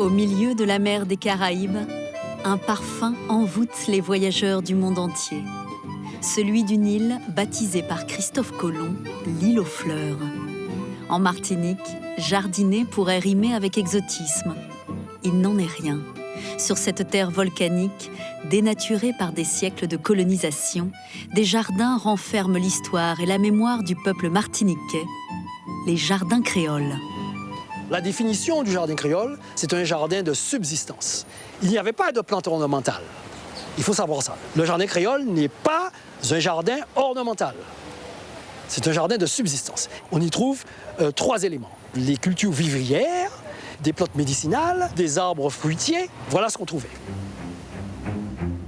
Au milieu de la mer des Caraïbes, un parfum envoûte les voyageurs du monde entier. Celui d'une île baptisée par Christophe Colomb, l'île aux fleurs. En Martinique, jardiner pourrait rimer avec exotisme. Il n'en est rien. Sur cette terre volcanique, dénaturée par des siècles de colonisation, des jardins renferment l'histoire et la mémoire du peuple martiniquais, les jardins créoles. La définition du jardin créole, c'est un jardin de subsistance. Il n'y avait pas de plantes ornementales. Il faut savoir ça. Le jardin créole n'est pas un jardin ornemental. C'est un jardin de subsistance. On y trouve 3 éléments. Les cultures vivrières, des plantes médicinales, des arbres fruitiers. Voilà ce qu'on trouvait.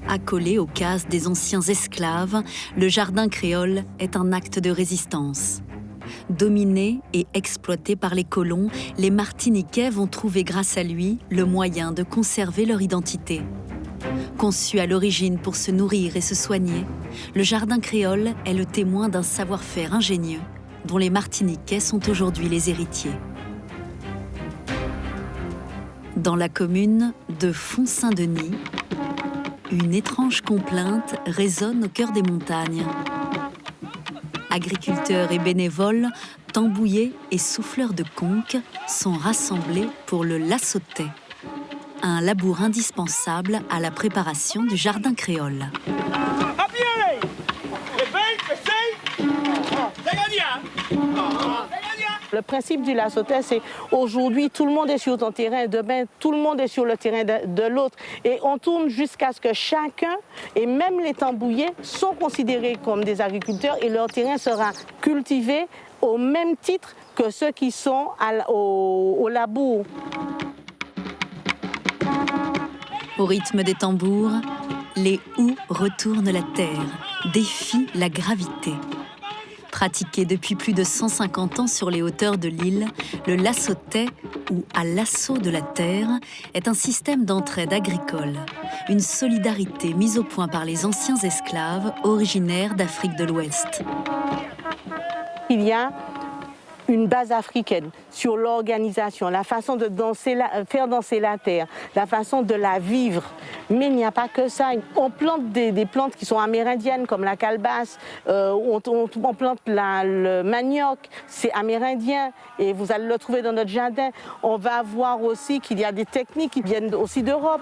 Accolé aux cases des anciens esclaves, le jardin créole est un acte de résistance. Dominés et exploités par les colons, les Martiniquais vont trouver grâce à lui le moyen de conserver leur identité. Conçu à l'origine pour se nourrir et se soigner, le jardin créole est le témoin d'un savoir-faire ingénieux dont les Martiniquais sont aujourd'hui les héritiers. Dans la commune de Font-Saint-Denis, une étrange complainte résonne au cœur des montagnes. Agriculteurs et bénévoles, tambouillés et souffleurs de conques sont rassemblés pour le lassoté, un labour indispensable à la préparation du jardin créole. Le principe du lassoté, c'est aujourd'hui tout le monde est sur ton terrain, demain tout le monde est sur le terrain de l'autre. Et on tourne jusqu'à ce que chacun, et même les tambouillés, sont considérés comme des agriculteurs et leur terrain sera cultivé au même titre que ceux qui sont au labour. Au rythme des tambours, les houes retournent la terre, défient la gravité. Pratiqué depuis plus de 150 ans sur les hauteurs de l'île, le lassoté, ou à l'assaut de la terre, est un système d'entraide agricole, une solidarité mise au point par les anciens esclaves originaires d'Afrique de l'Ouest. Il y a une base africaine sur l'organisation, la façon de faire danser la terre, la façon de la vivre. Mais il n'y a pas que ça. On plante des plantes qui sont amérindiennes, comme la calebasse, on plante le manioc, c'est amérindien, et vous allez le trouver dans notre jardin. On va voir aussi qu'il y a des techniques qui viennent aussi d'Europe.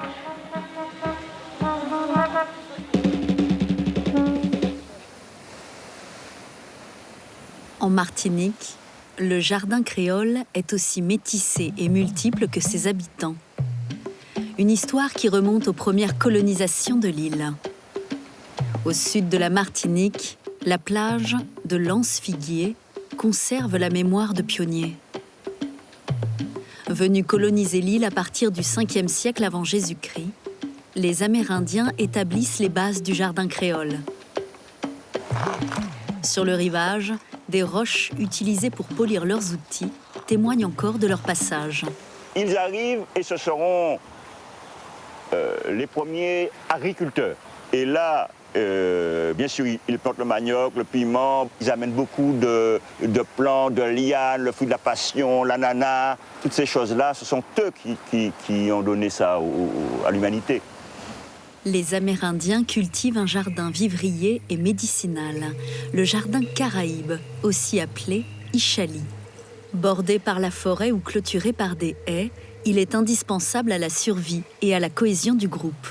En Martinique, le jardin créole est aussi métissé et multiple que ses habitants. Une histoire qui remonte aux premières colonisations de l'île. Au sud de la Martinique, la plage de l'Anse-Figuier conserve la mémoire de pionniers. Venus coloniser l'île à partir du 5e siècle avant Jésus-Christ, les Amérindiens établissent les bases du jardin créole. Sur le rivage, des roches utilisées pour polir leurs outils témoignent encore de leur passage. Ils arrivent et ce seront les premiers agriculteurs. Et là, bien sûr, ils plantent le manioc, le piment, ils amènent beaucoup de plants, de lianes, le fruit de la passion, l'ananas. Toutes ces choses-là, ce sont eux qui ont donné ça à l'humanité. Les Amérindiens cultivent un jardin vivrier et médicinal, le jardin Caraïbe, aussi appelé Ichali. Bordé par la forêt ou clôturé par des haies, il est indispensable à la survie et à la cohésion du groupe.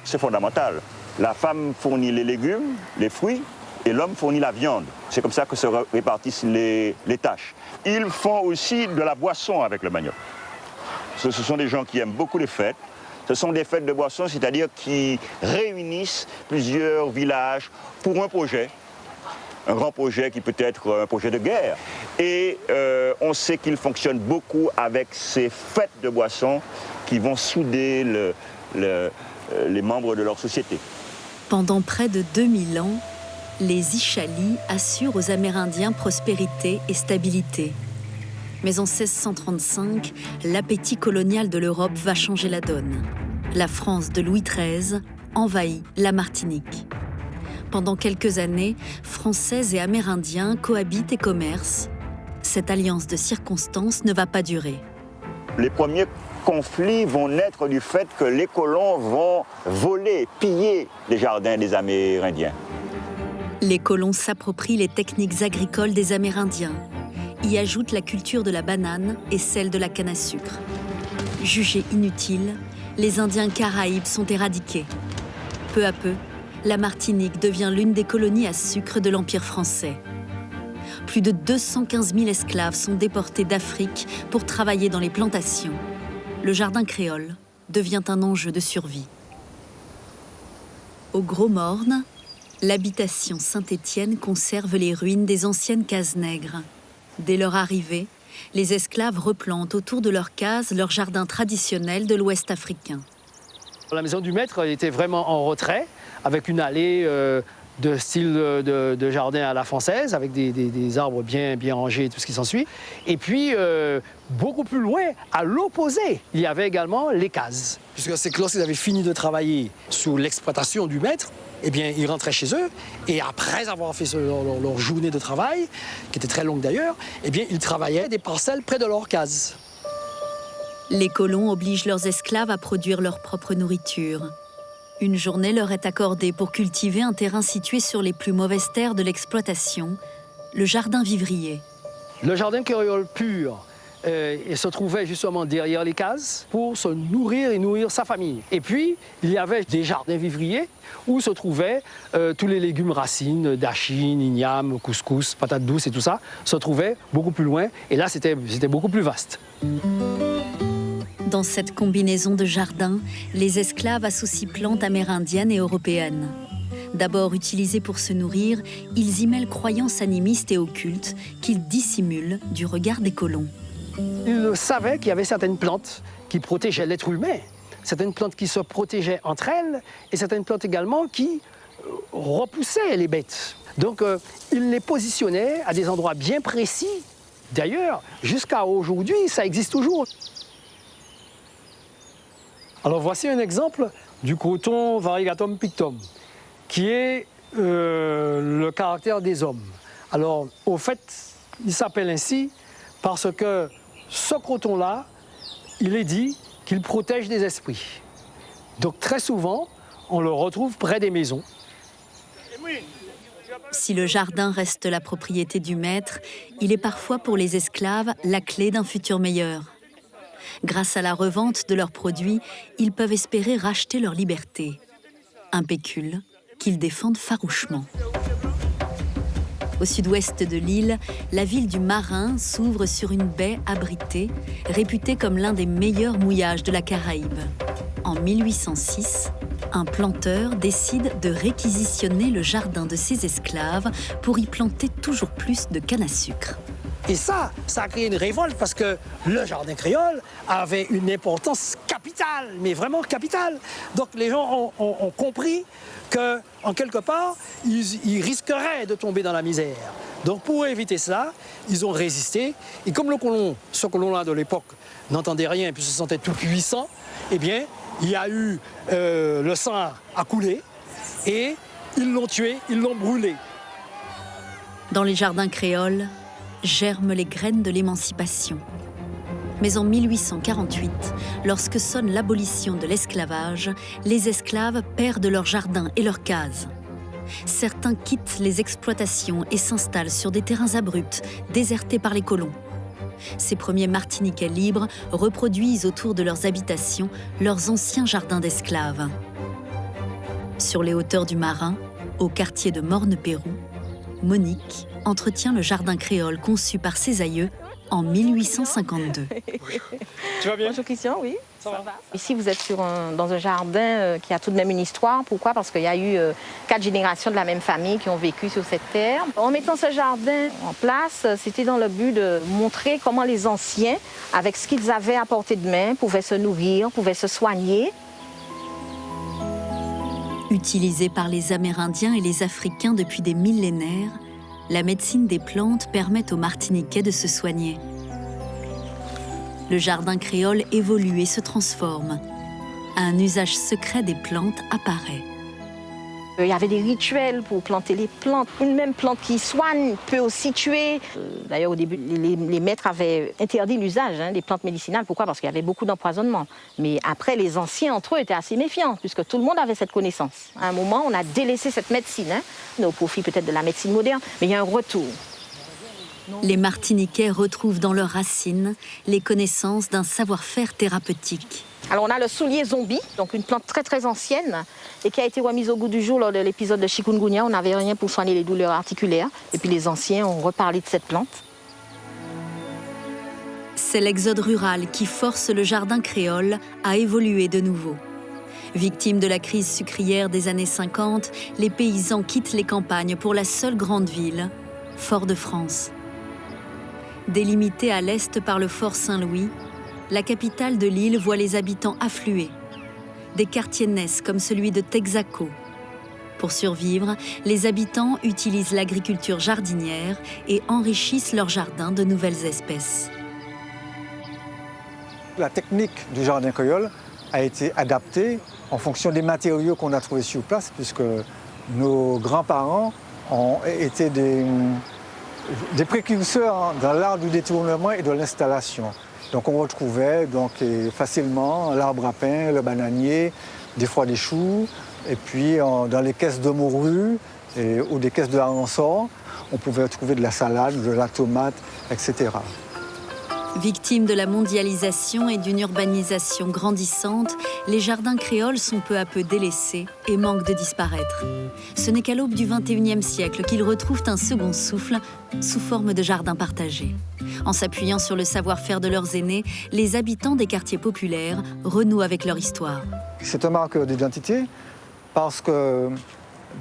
C'est fondamental. La femme fournit les légumes, les fruits, et l'homme fournit la viande. C'est comme ça que se répartissent les tâches. Ils font aussi de la boisson avec le manioc. Ce sont des gens qui aiment beaucoup les fêtes. Ce sont des fêtes de boisson, c'est-à-dire qui réunissent plusieurs villages pour un projet. Un grand projet qui peut être un projet de guerre. Et on sait qu'ils fonctionnent beaucoup avec ces fêtes de boisson qui vont souder les membres de leur société. Pendant près de 2000 ans, les Ichalis assurent aux Amérindiens prospérité et stabilité. Mais en 1635, l'appétit colonial de l'Europe va changer la donne. La France de Louis XIII envahit la Martinique. Pendant quelques années, Français et Amérindiens cohabitent et commercent. Cette alliance de circonstances ne va pas durer. Les premiers conflits vont naître du fait que les colons vont voler, piller les jardins des Amérindiens. Les colons s'approprient les techniques agricoles des Amérindiens, y ajoutent la culture de la banane et celle de la canne à sucre. Jugés inutiles, les Indiens caraïbes sont éradiqués. Peu à peu, la Martinique devient l'une des colonies à sucre de l'Empire français. Plus de 215 000 esclaves sont déportés d'Afrique pour travailler dans les plantations. Le jardin créole devient un enjeu de survie. Au Gros-Morne, l'habitation Saint-Étienne conserve les ruines des anciennes cases nègres. Dès leur arrivée, les esclaves replantent autour de leurs cases leur jardin traditionnel de l'Ouest africain. La maison du maître était vraiment en retrait, avec une allée de style de jardin à la française, avec des arbres bien rangés et tout ce qui s'ensuit. Et puis, beaucoup plus loin, à l'opposé, il y avait également les cases. Puisque c'est que lorsqu'ils avaient fini de travailler sous l'exploitation du maître, eh bien, ils rentraient chez eux, et après avoir fait leur journée de travail, qui était très longue d'ailleurs, eh bien, ils travaillaient des parcelles près de leurs cases. Les colons obligent leurs esclaves à produire leur propre nourriture. Une journée leur est accordée pour cultiver un terrain situé sur les plus mauvaises terres de l'exploitation, le jardin vivrier. Le jardin créole pur se trouvait justement derrière les cases pour se nourrir et nourrir sa famille. Et puis, il y avait des jardins vivriers où se trouvaient tous les légumes racines, dachine, igname, couscous, patates douces et tout ça, se trouvaient beaucoup plus loin. Et là, c'était beaucoup plus vaste. Dans cette combinaison de jardins, les esclaves associent plantes amérindiennes et européennes. D'abord utilisés pour se nourrir, ils y mêlent croyances animistes et occultes qu'ils dissimulent du regard des colons. Ils savaient qu'il y avait certaines plantes qui protégeaient l'être humain, certaines plantes qui se protégeaient entre elles et certaines plantes également qui repoussaient les bêtes. Donc ils les positionnaient à des endroits bien précis. D'ailleurs, jusqu'à aujourd'hui, ça existe toujours. Alors voici un exemple du coton variegatum pictum, qui est le caractère des hommes. Alors au fait, il s'appelle ainsi parce que ce coton-là, il est dit qu'il protège des esprits. Donc très souvent, on le retrouve près des maisons. Si le jardin reste la propriété du maître, il est parfois pour les esclaves la clé d'un futur meilleur. Grâce à la revente de leurs produits, ils peuvent espérer racheter leur liberté. Un pécule qu'ils défendent farouchement. Au sud-ouest de l'île, la ville du Marin s'ouvre sur une baie abritée, réputée comme l'un des meilleurs mouillages de la Caraïbe. En 1806, un planteur décide de réquisitionner le jardin de ses esclaves pour y planter toujours plus de canne à sucre. Et ça a créé une révolte parce que le jardin créole avait une importance capitale, mais vraiment capitale. Donc les gens ont compris qu'en quelque part, ils risqueraient de tomber dans la misère. Donc pour éviter cela, ils ont résisté. Et comme ce colon-là de l'époque n'entendait rien et puis se sentait tout puissant, eh bien, il y a eu le sang à couler et ils l'ont tué, ils l'ont brûlé. Dans les jardins créoles, germent les graines de l'émancipation. Mais en 1848, lorsque sonne l'abolition de l'esclavage, les esclaves perdent leurs jardins et leurs cases. Certains quittent les exploitations et s'installent sur des terrains abrupts, désertés par les colons. Ces premiers Martiniquais libres reproduisent autour de leurs habitations leurs anciens jardins d'esclaves. Sur les hauteurs du Marin, au quartier de Morne-Pérou, Monique entretient le jardin créole conçu par ses aïeux en 1852. Tu vas bien? Bonjour Christian, oui. Ça va. Ici, vous êtes dans un jardin qui a tout de même une histoire. Pourquoi? Parce qu'il y a eu 4 générations de la même famille qui ont vécu sur cette terre. En mettant ce jardin en place, c'était dans le but de montrer comment les anciens, avec ce qu'ils avaient à portée de main, pouvaient se nourrir, pouvaient se soigner. Utilisée par les Amérindiens et les Africains depuis des millénaires, la médecine des plantes permet aux Martiniquais de se soigner. Le jardin créole évolue et se transforme. Un usage secret des plantes apparaît. Il y avait des rituels pour planter les plantes. Une même plante qui soigne peut aussi tuer. D'ailleurs, au début, les maîtres avaient interdit l'usage des plantes médicinales. Pourquoi? Parce qu'il y avait beaucoup d'empoisonnement. Mais après, les anciens entre eux étaient assez méfiants, puisque tout le monde avait cette connaissance. À un moment, on a délaissé cette médecine, au profit peut-être de la médecine moderne, mais il y a un retour. Les Martiniquais retrouvent dans leurs racines les connaissances d'un savoir-faire thérapeutique. Alors on a le soulier zombie, donc une plante très très ancienne et qui a été remise au goût du jour lors de l'épisode de chikungunya. On n'avait rien pour soigner les douleurs articulaires et puis les anciens ont reparlé de cette plante. C'est l'exode rural qui force le jardin créole à évoluer de nouveau. Victimes de la crise sucrière des années 50, les paysans quittent les campagnes pour la seule grande ville, Fort-de-France. Délimitée à l'est par le fort Saint-Louis, la capitale de l'île voit les habitants affluer. Des quartiers naissent comme celui de Texaco. Pour survivre, les habitants utilisent l'agriculture jardinière et enrichissent leurs jardins de nouvelles espèces. La technique du jardin créole a été adaptée en fonction des matériaux qu'on a trouvés sur place, puisque nos grands-parents ont été des précurseurs dans l'art du détournement et de l'installation. Donc on retrouvait facilement l'arbre à pain, le bananier, des fois des choux, et puis dans les caisses de morue ou des caisses de hareng-sort, on pouvait trouver de la salade, de la tomate, etc. Victimes de la mondialisation et d'une urbanisation grandissante, les jardins créoles sont peu à peu délaissés et manquent de disparaître. Ce n'est qu'à l'aube du XXIe siècle qu'ils retrouvent un second souffle sous forme de jardins partagés. En s'appuyant sur le savoir-faire de leurs aînés, les habitants des quartiers populaires renouent avec leur histoire. C'est un marqueur d'identité parce que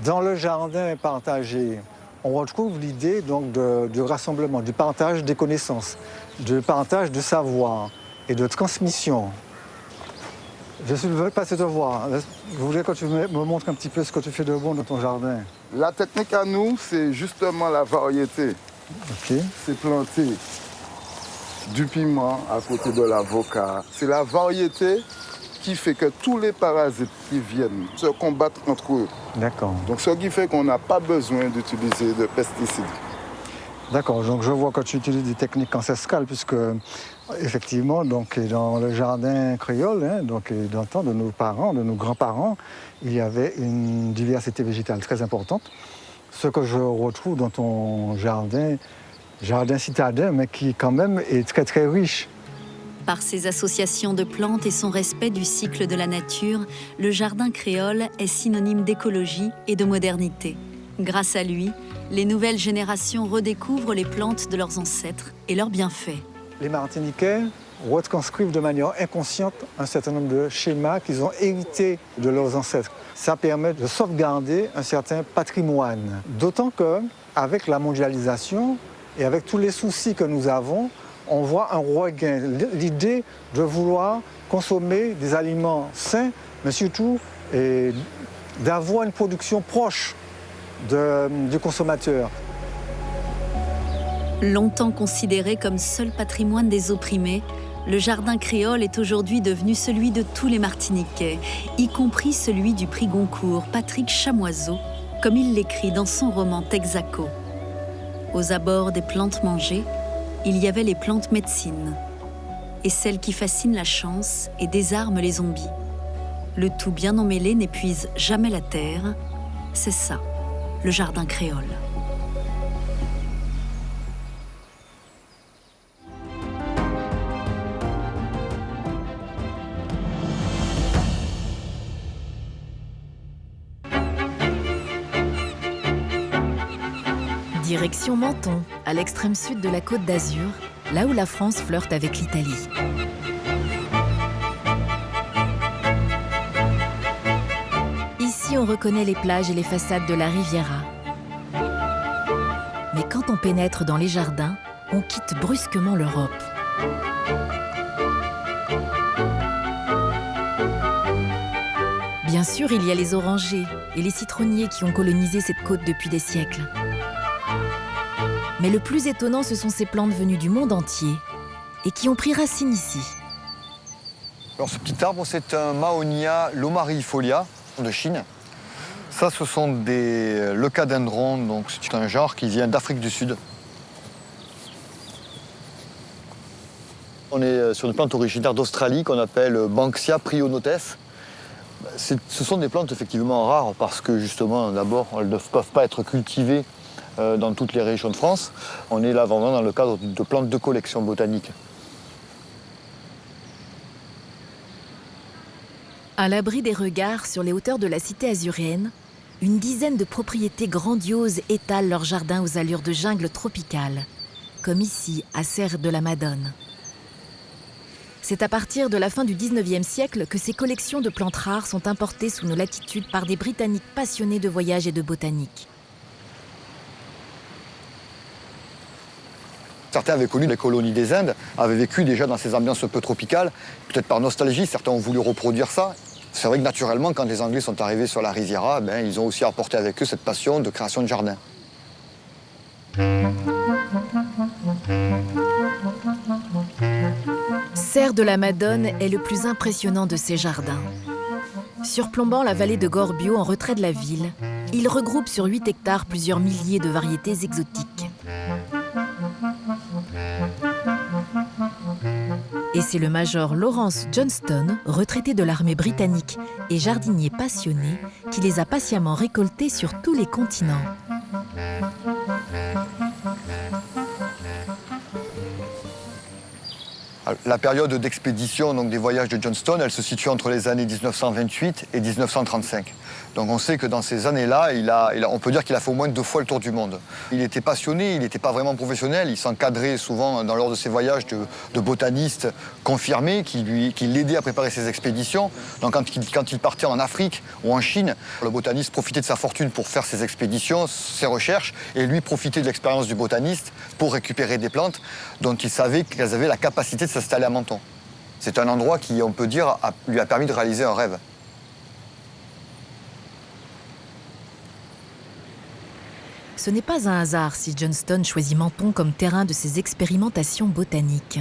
dans le jardin partagé, on retrouve l'idée du rassemblement, du partage des connaissances, du partage de savoir et de transmission. Je ne veux pas te voir. Je voudrais que tu me montres un petit peu ce que tu fais de bon dans ton jardin. La technique à nous, c'est justement la variété. Okay. C'est planter du piment à côté de l'avocat. C'est la variété qui fait que tous les parasites qui viennent se combattent entre eux. D'accord. Donc ce qui fait qu'on n'a pas besoin d'utiliser de pesticides. D'accord, donc je vois que tu utilises des techniques ancestrales, puisque effectivement, dans le jardin créole, dans le temps de nos parents, de nos grands-parents, il y avait une diversité végétale très importante. Ce que je retrouve dans ton jardin citadin, mais qui quand même est très très riche. Par ses associations de plantes et son respect du cycle de la nature, le jardin créole est synonyme d'écologie et de modernité. Grâce à lui, les nouvelles générations redécouvrent les plantes de leurs ancêtres et leurs bienfaits. Les Martiniquais retranscrivent de manière inconsciente un certain nombre de schémas qu'ils ont hérités de leurs ancêtres. Ça permet de sauvegarder un certain patrimoine. D'autant qu'avec la mondialisation et avec tous les soucis que nous avons, on voit un regain. L'idée de vouloir consommer des aliments sains, mais surtout d'avoir une production proche du consommateur. Longtemps considéré comme seul patrimoine des opprimés, le jardin créole est aujourd'hui devenu celui de tous les Martiniquais, y compris celui du prix Goncourt, Patrick Chamoiseau, comme il l'écrit dans son roman Texaco. Aux abords des plantes mangées, il y avait les plantes médecines, et celles qui fascinent la chance et désarment les zombies. Le tout bien emmêlé n'épuise jamais la terre, c'est ça, le jardin créole. Direction Menton, à l'extrême sud de la Côte d'Azur, là où la France flirte avec l'Italie. Ici, on reconnaît les plages et les façades de la Riviera. Mais quand on pénètre dans les jardins, on quitte brusquement l'Europe. Bien sûr, il y a les orangers et les citronniers qui ont colonisé cette côte depuis des siècles. Mais le plus étonnant, ce sont ces plantes venues du monde entier et qui ont pris racine ici. Alors ce petit arbre, c'est un Mahonia lomariifolia de Chine. Ça, ce sont des leucadendrons, donc c'est un genre qui vient d'Afrique du Sud. On est sur une plante originaire d'Australie qu'on appelle Banksia prionotes. Ce sont des plantes effectivement rares parce que justement, d'abord, elles ne peuvent pas être cultivées dans toutes les régions de France. On est là vraiment dans le cadre de plantes de collection botanique. À l'abri des regards sur les hauteurs de la cité azurienne, une dizaine de propriétés grandioses étalent leurs jardins aux allures de jungle tropicale, comme ici à Serre de la Madone. C'est à partir de la fin du 19e siècle que ces collections de plantes rares sont importées sous nos latitudes par des Britanniques passionnés de voyage et de botanique. Certains avaient connu les colonies des Indes, avaient vécu déjà dans ces ambiances un peu tropicales. Peut-être par nostalgie, certains ont voulu reproduire ça. C'est vrai que naturellement, quand les Anglais sont arrivés sur la Riviera, ils ont aussi apporté avec eux cette passion de création de jardins. Serre de la Madone est le plus impressionnant de ces jardins. Surplombant la vallée de Gorbio en retrait de la ville, il regroupe sur 8 hectares plusieurs milliers de variétés exotiques. Et c'est le major Lawrence Johnston, retraité de l'armée britannique et jardinier passionné, qui les a patiemment récoltés sur tous les continents. La période d'expédition, donc des voyages de Johnston, elle se situe entre les années 1928 et 1935. Donc on sait que dans ces années-là, on peut dire qu'il a fait au moins 2 fois le tour du monde. Il était passionné, il n'était pas vraiment professionnel, il s'encadrait souvent lors de ses voyages de botanistes confirmés qui l'aidaient à préparer ses expéditions. Donc quand il partait en Afrique ou en Chine, le botaniste profitait de sa fortune pour faire ses expéditions, ses recherches, et lui profitait de l'expérience du botaniste pour récupérer des plantes dont il savait qu'elles avaient la capacité de s'installer à Menton. C'est un endroit qui, on peut dire, lui a permis de réaliser un rêve. Ce n'est pas un hasard si Johnston choisit Menton comme terrain de ses expérimentations botaniques.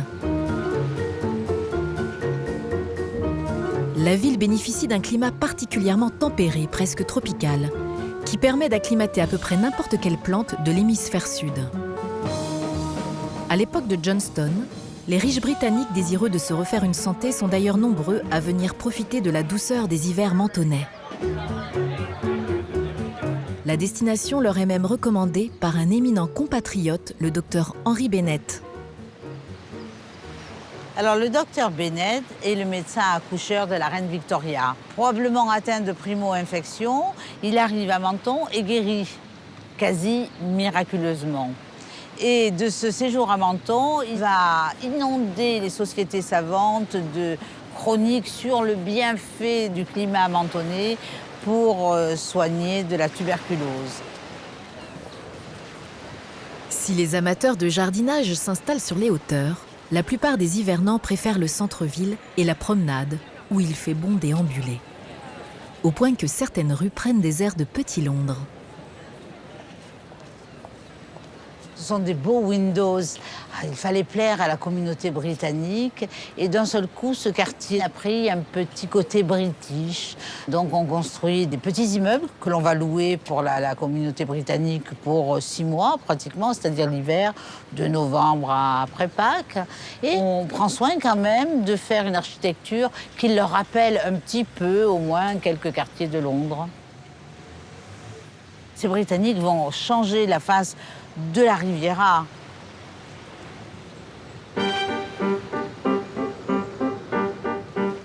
La ville bénéficie d'un climat particulièrement tempéré, presque tropical, qui permet d'acclimater à peu près n'importe quelle plante de l'hémisphère sud. À l'époque de Johnston, les riches Britanniques désireux de se refaire une santé sont d'ailleurs nombreux à venir profiter de la douceur des hivers mentonnais. La destination leur est même recommandée par un éminent compatriote, le docteur Henry Bennett. Alors, le docteur Bennett est le médecin accoucheur de la reine Victoria. Probablement atteint de primo-infection, il arrive à Menton et guérit quasi miraculeusement. Et de ce séjour à Menton, il va inonder les sociétés savantes de chroniques sur le bienfait du climat mentonais pour soigner de la tuberculose. Si les amateurs de jardinage s'installent sur les hauteurs, la plupart des hivernants préfèrent le centre-ville et la promenade, où il fait bon déambuler. Au point que certaines rues prennent des airs de Petit Londres. Ce sont des beaux windows. Il fallait plaire à la communauté britannique. Et d'un seul coup, ce quartier a pris un petit côté british. Donc on construit des petits immeubles que l'on va louer pour la communauté britannique pour 6 mois pratiquement, c'est-à-dire l'hiver, de novembre à après Pâques. Et on prend soin quand même de faire une architecture qui leur rappelle un petit peu, au moins, quelques quartiers de Londres. Ces Britanniques vont changer la face de la Riviera.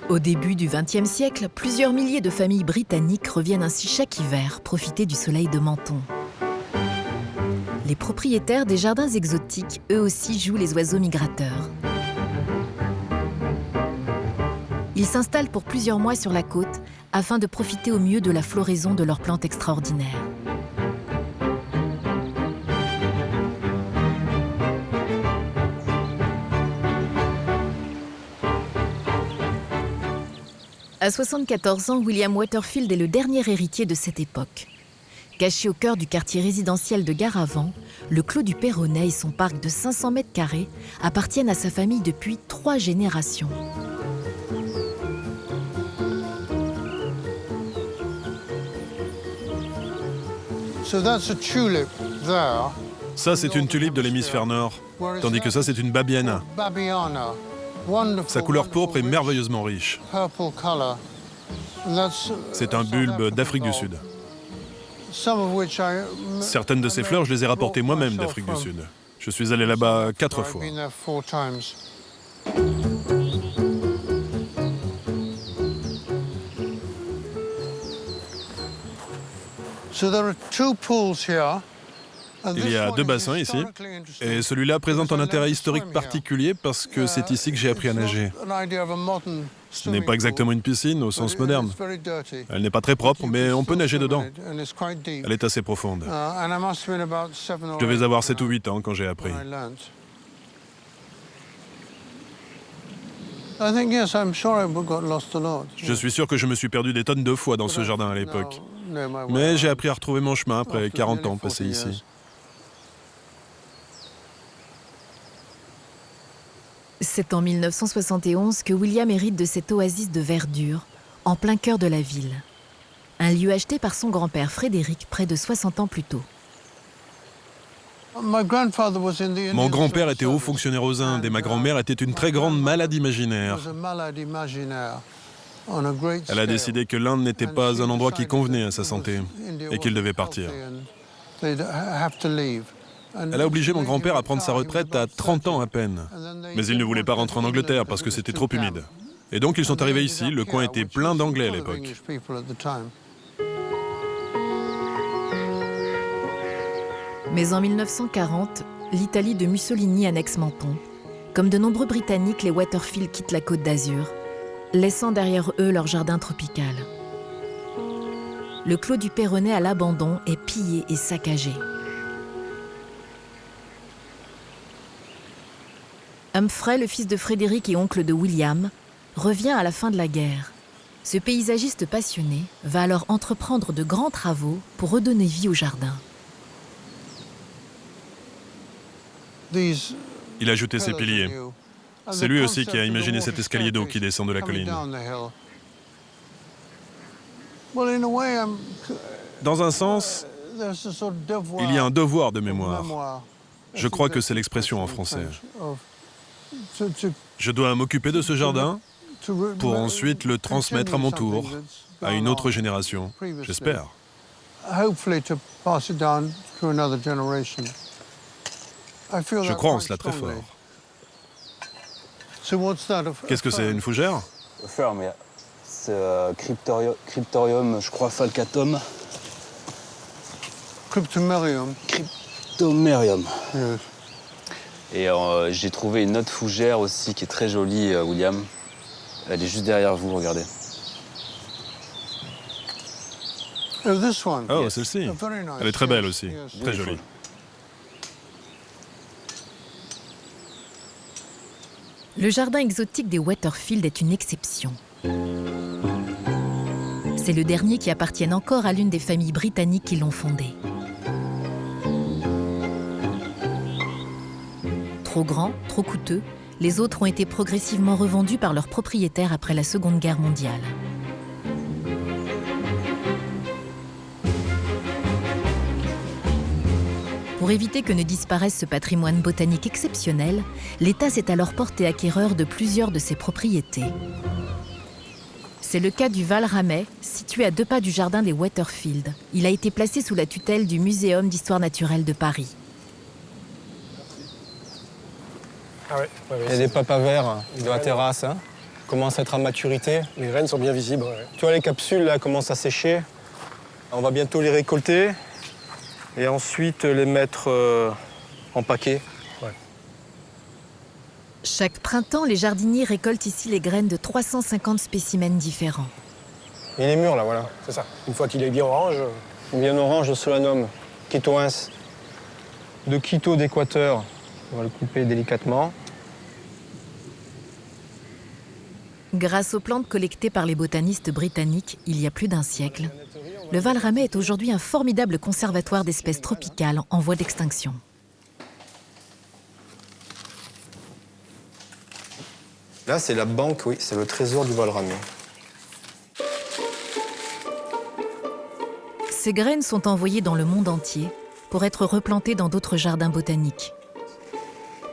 Au début du XXe siècle, plusieurs milliers de familles britanniques reviennent ainsi chaque hiver profiter du soleil de Menton. Les propriétaires des jardins exotiques, eux aussi, jouent les oiseaux migrateurs. Ils s'installent pour plusieurs mois sur la côte afin de profiter au mieux de la floraison de leurs plantes extraordinaires. À 74 ans, William Waterfield est le dernier héritier de cette époque. Caché au cœur du quartier résidentiel de Garavant, le Clos du Perronnet et son parc de 500 mètres carrés appartiennent à sa famille depuis 3 générations. Ça, c'est une tulipe de l'hémisphère nord, tandis que ça, c'est une babiana. Sa couleur pourpre est merveilleusement riche. C'est un bulbe d'Afrique du Sud. Certaines de ces fleurs, je les ai rapportées moi-même d'Afrique du Sud. Je suis allé là-bas 4 fois. Il y a 2 bassins ici, et celui-là présente un intérêt historique particulier parce que c'est ici que j'ai appris à nager. Ce n'est pas exactement une piscine au sens moderne. Elle n'est pas très propre, mais on peut nager dedans. Elle est assez profonde. Je devais avoir 7 ou 8 ans quand j'ai appris. Je suis sûr que je me suis perdu des tonnes de fois dans ce jardin à l'époque. Mais j'ai appris à retrouver mon chemin après 40 ans passés ici. C'est en 1971 que William hérite de cette oasis de verdure, en plein cœur de la ville. Un lieu acheté par son grand-père Frédéric près de 60 ans plus tôt. Mon grand-père était haut fonctionnaire aux Indes et ma grand-mère était une très grande malade imaginaire. Elle a décidé que l'Inde n'était pas un endroit qui convenait à sa santé et qu'il devait partir. Elle a obligé mon grand-père à prendre sa retraite à 30 ans à peine. Mais il ne voulait pas rentrer en Angleterre parce que c'était trop humide. Et donc ils sont arrivés ici, le coin était plein d'Anglais à l'époque. Mais en 1940, l'Italie de Mussolini annexe Menton. Comme de nombreux Britanniques, les Waterfield quittent la Côte d'Azur, laissant derrière eux leur jardin tropical. Le clos du Perronnet à l'abandon est pillé et saccagé. Humphrey, le fils de Frédéric et oncle de William, revient à la fin de la guerre. Ce paysagiste passionné va alors entreprendre de grands travaux pour redonner vie au jardin. Il a ajouté ses piliers. C'est lui aussi qui a imaginé cet escalier d'eau qui descend de la colline. Dans un sens, il y a un devoir de mémoire. Je crois que c'est l'expression en français. Je dois m'occuper de ce jardin pour ensuite le transmettre à mon tour, à une autre génération, j'espère. Je crois en cela très fort. Qu'est-ce que c'est, une fougère? C'est Cryptorium, je crois, falcatum. Cryptomerium. Cryptomerium. Yes. Et j'ai trouvé une autre fougère aussi qui est très jolie, William. Elle est juste derrière vous, regardez. Oh, celle-ci. Elle est très belle aussi, très jolie. Le jardin exotique des Waterfield est une exception. C'est le dernier qui appartient encore à l'une des familles britanniques qui l'ont fondé. Trop grand, trop coûteux, les autres ont été progressivement revendus par leurs propriétaires après la Seconde Guerre mondiale. Pour éviter que ne disparaisse ce patrimoine botanique exceptionnel, l'État s'est alors porté acquéreur de plusieurs de ses propriétés. C'est le cas du Val Ramey, situé à 2 pas du jardin des Waterfield. Il a été placé sous la tutelle du Muséum d'histoire naturelle de Paris. Il y a des papas verts de la terrasse, hein. Commencent à être à maturité. Les graines sont bien visibles. Ouais. Tu vois, les capsules là commencent à sécher. On va bientôt les récolter et ensuite les mettre en paquet. Ouais. Chaque printemps, les jardiniers récoltent ici les graines de 350 spécimens différents. Il est mûr là, voilà. C'est ça. Une fois qu'il est bien orange. Bien orange, de Solanum, Quitoens. De Quito d'Équateur. On va le couper délicatement. Grâce aux plantes collectées par les botanistes britanniques il y a plus d'un siècle, le Val Ramey est aujourd'hui un formidable conservatoire d'espèces tropicales en voie d'extinction. Là, c'est la banque, oui, c'est le trésor du Val Ramey. Ces graines sont envoyées dans le monde entier pour être replantées dans d'autres jardins botaniques.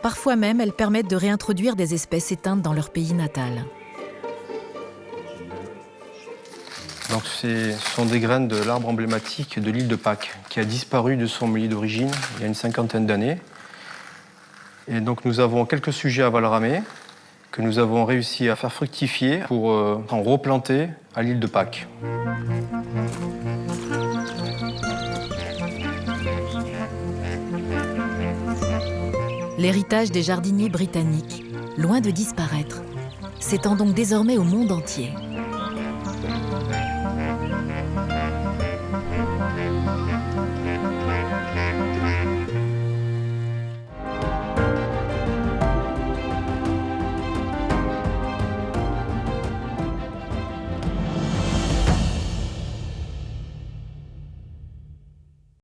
Parfois même, elles permettent de réintroduire des espèces éteintes dans leur pays natal. Donc ce sont des graines de l'arbre emblématique de l'île de Pâques, qui a disparu de son milieu d'origine il y a une cinquantaine d'années. Et donc nous avons quelques sujets à Valramé que nous avons réussi à faire fructifier pour en replanter à l'île de Pâques. L'héritage des jardiniers britanniques, loin de disparaître, s'étend donc désormais au monde entier.